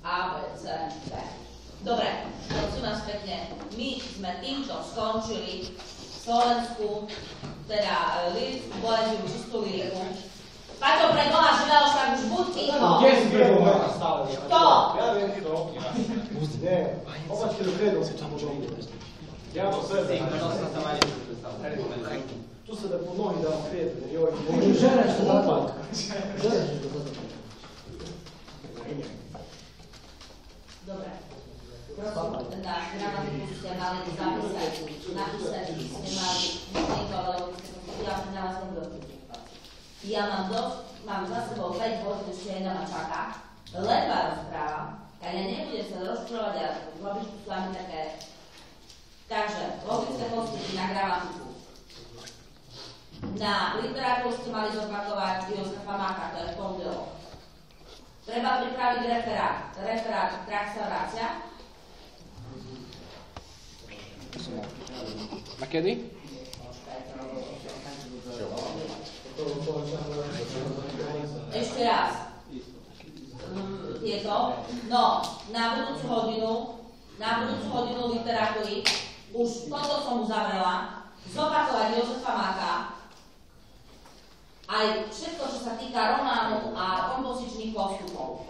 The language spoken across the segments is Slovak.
A, B, C, D. Dobre, prosím vás pekne, my sme týmto skončili Slovensku, teda lirickú poéziu, čistú lyriku. Paťo, pre Boha živého, však už buď ticho. Kde si pre Boha stále? Kto? Ja viem, kto. Nie, opačke do kredo si tam môžem ísť. Ja to sebe. Tu sa da po nohy dám kredo. Žereš to zapadka. Žereš to zapadka. Dobre. Prosím, na gramatiku ste mali zapísať, napísať, ste mali niekoho, lebo ja som na vás nebudem. Ja mám za sebou 5 bodov, ešte jedna ma čaká. Ledva rozprávam, a ja nebudem sa rozprávať a robiť tu s vami také. Takže, logické postupy na gramatiku. Na literatúru ste mali zopakovať Jozefa Máka, to je v pondelok. Treba pripraviť referát praxa vracia. A kedy? Ešte raz. No, na budúcu hodinu literatúry, už toto som uzavrela, zopakovať Jozefa Máka, aj všetko, čo sa týka románu a kompozičných postupov.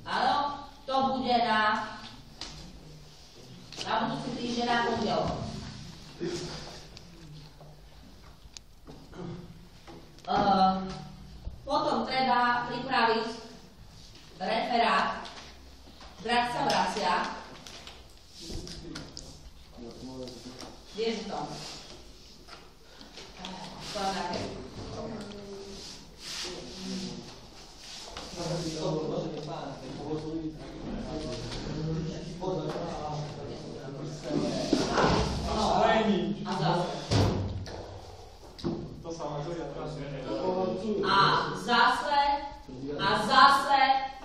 Áno, to bude na budúci týždeň na pondelok. Potom treba pripraviť referát praxa vracia. Vieš to?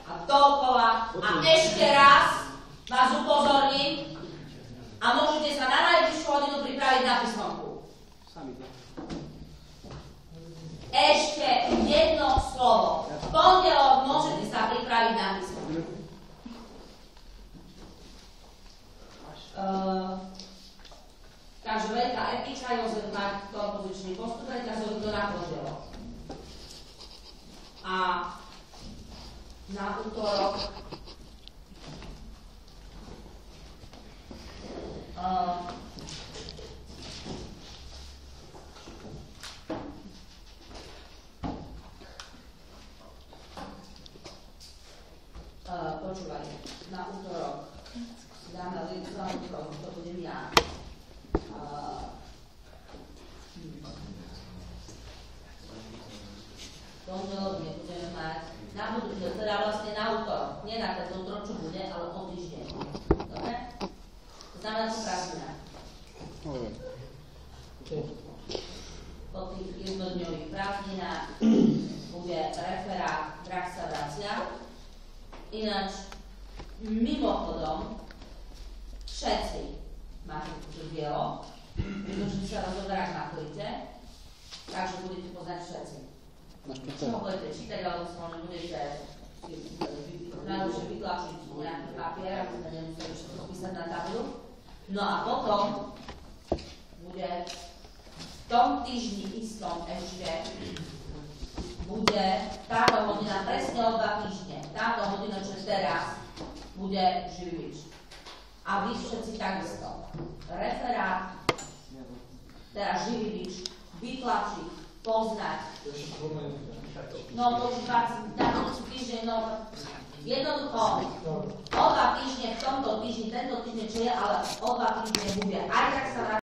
A dokola a ešte raz vás upozorním a môžete sa na najbližšiu hodinu pripraviť na písomku. Ešte jedno slovo. V pondelok môžete sa pripraviť na písomku. Takže veľká epička, Jozef Mák, kompozičný postup, veľká zhodnú na pondelok. A na útorok počúvaj, na útorok dáme literatúru, to budem ja. Pondelok nebudeme mať. Na budúce, teda vlastne na útorok. Nie na tento útorok, čo bude, ale o týždeň. Dobre? To znamená, že prázdnina. Po tých jednodňových prázdninách bude referát praxa vracia. Ináč, mimochodom, všetci máte tu bielo, pretože sa rozoberať na plite, takže budete poznať všetci. Čo budete čítať, alebo sa možno budete najlepšie vytlačiť nejaký papier, aby sme nemuseli všetko písať na tabulu. No a potom bude v tom týždni istom ešte bude táto hodina presne o 2 týždne. Táto hodina, čo teraz, bude Živič. A vy všetci takisto. Referát, teda Živič, vytlačiť, poznať. No to už na budúci týždeň, no jednoducho, o 2 týždne v tomto týždni, tento týždeň, čo je, ale o 2 týždne bude. Aj tak sa